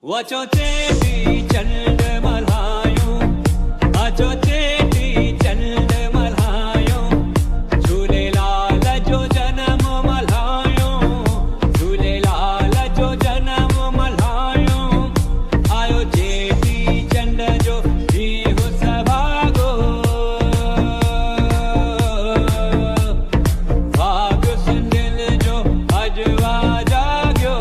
वचो चेटी चंड मल्हायो, अचो चेटी चंड मल्हायो, झूलेलाल जो जन्म मल्हायो, झूलेलाल जो जन्म मल्हायो, आयो चेटी चंड जो ॾींहुं सभाॻो, भाॻ सिंधियुनि जो अॼु जाॻियो।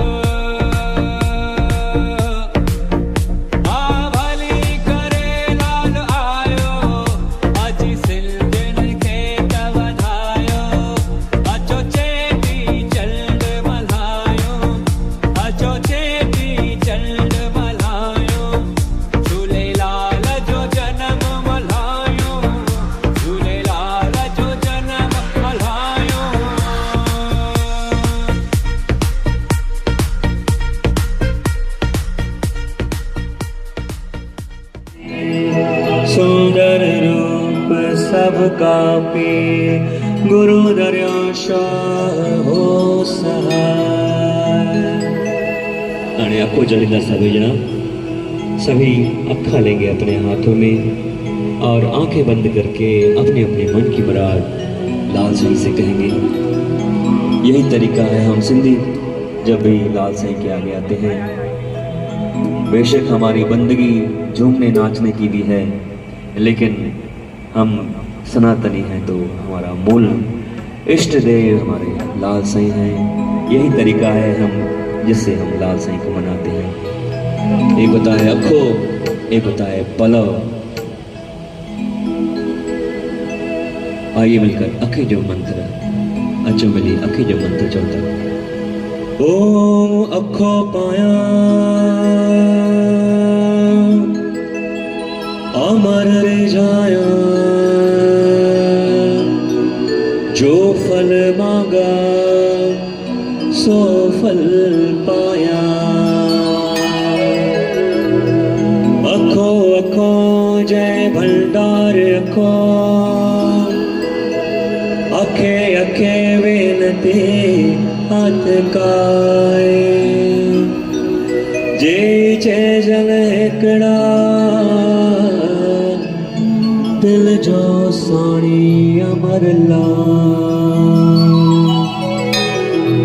सुंदर रूप सबका पिए, गुरु दर्याशा हो सहाय। आने आपको जलिंदा सभी जना सभी अखा लेंगे अपने हाथों में और आंखें बंद करके अपने अपने मन की मुराद लाल सिंह से कहेंगे। यही तरीका है हम सिंधी जब भी लाल सिंह के आगे आते हैं। बेशक हमारी बंदगी झूमने नाचने की भी है, लेकिन हम सनातनी हैं तो हमारा मूल इष्ट देव हमारे लाल साईं हैं। यही तरीका है हम जिससे हम लाल साईं को मनाते हैं। एक होता है अखो, एक होता है पलव। आइए मिलकर अखे जो मंत्र अचो मिली अखे जो मंत्र चलता। ओम अखो पाया अमर रिझाया, जो फल मांगा सो फल पाया। अखो अखो जय भंडार अखो, अखे अखे वेनती हाथ काए। जे चे जल हिकड़ा दिल जो साणी अमर लाल।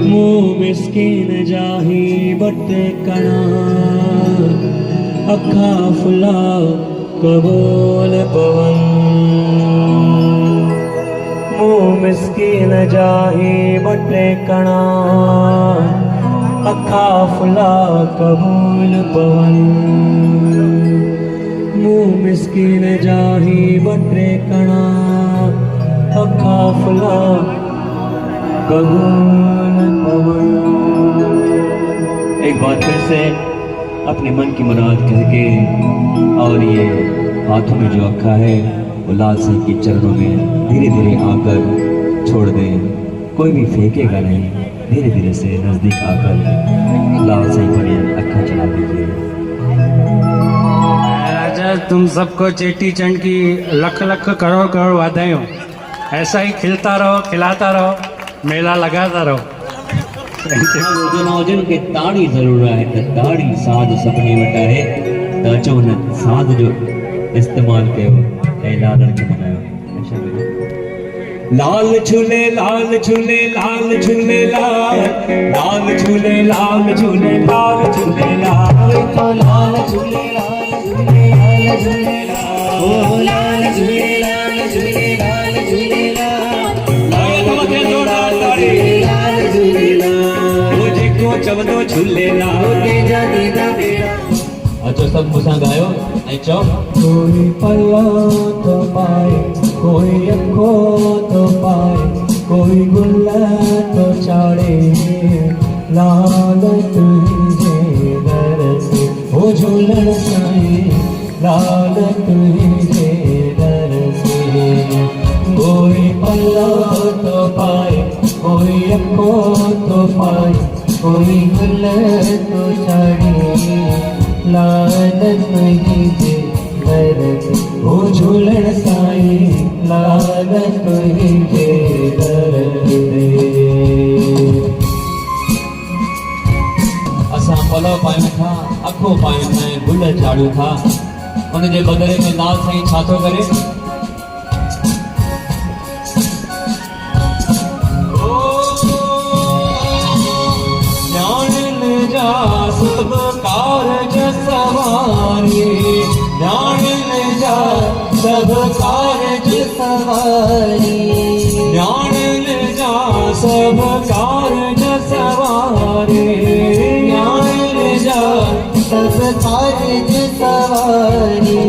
मुँह मिस्किन जाही बट कणा, अखा फुला कबूल पवन। मुँह मिस्किन जाही बट कणा, अखा फुला कबूल पवन। मुँह मिस्किन जाही बटे कणा, अखा फुला कबूल पवन। एक बार फिर से अपने मन की मुराद कह के और ये हाथों में जो अखा है वो लाल सिंह के चरणों में धीरे धीरे आकर छोड़ दें। कोई भी फेंकेगा नहीं, धीरे धीरे से नजदीक आकर लाल सिंह पर अखा चला दीजिए। तुम सबको चेटी चंड की लख लख करोड़ करोड़ वाधायूं। ऐसा ही खिलता रहो, खिलाता रहो, मेला लगाता रहो। के ताड़ी जरूर है त ताड़ी साध सपने वटा है त अचो न साध जो इस्तेमाल कयो ऐं लालण खे मनायो। लाल झूले लाल झूले लाल झूले लाल, लाल झूले लाल झूले लाल झूले लाल, लाल झूले लाल झूले लाल झूले लाल, ओ लाल झूले लाल झूले लाल झूले लाल, लाल झूले लाल, ओ जेको चवंदो झूले लाल तेजा दीदा बेड़ा। अचो सब मूंसां गायो ऐं चओ। कोई पल्ला तो पाए, कोई अखो तो पाए, कोई गुल तो चाड़े, लाल तुझे दर से ओ झूलण साईं, लाल तुझे दर से। कोई पल्ला तो पाए, कोई अखो तो पाए, कोई गुल तो चाड़े, लाल तुझे दर से ओ झूलण साईं, लाल तुझे दर से। असां पलव पायूं था, अखो पाए मैं गुल झाड़ू था उन जे बदले में नाल साईं छा थो करे सब कारज सवारे ध्यान जा सब कारज सवारे ध्यान जा सब कारज सवारे ध्यान जा सब कारज सवारे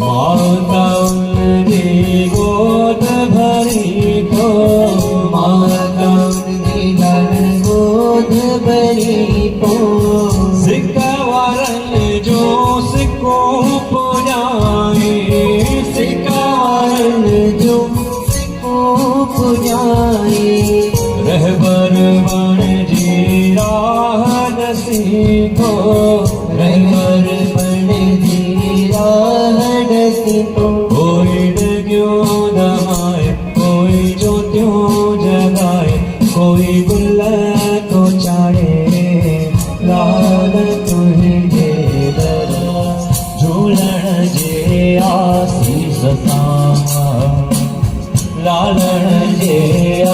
माता उनकी गोद भरी को माता उनकी गोद भरी को सिकवारन जो सिको पुजाए सिकवारन जो सिको पुजाए रहबर बन जी राह दसी को रहबर बन जी राह दसी को कोई डग्यो दमाए कोई जो त्यों जगाए कोई गुल को चाड़े लाल तुझे दरा झूलण जे आसीस सां लालण जे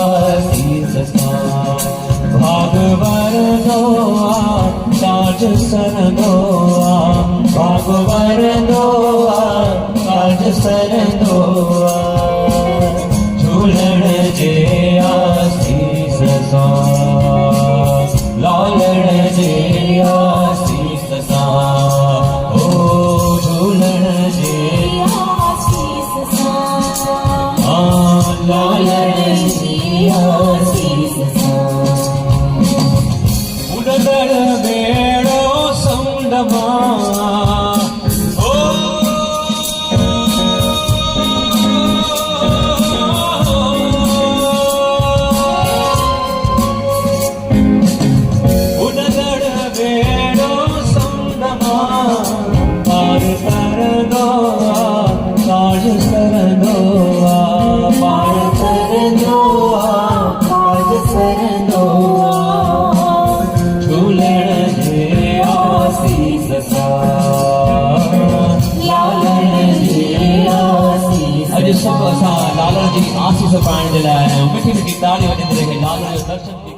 आसीस सां भागवर दोआ ताज सन दोआ भागवर दोआ ताज सन दोआ झूलण जे आसीस सां लालण जे आसीस सां ओ झूलण जे आसीस सां लालण जे आसीस सां उड़दड़ बेड़ो समुंड मां सब असां लालण जी आसीस पाइण जे लाइ आया आहियूं मिठी मिठी ताड़ी वॼंदी रहे लालण जो दर्शन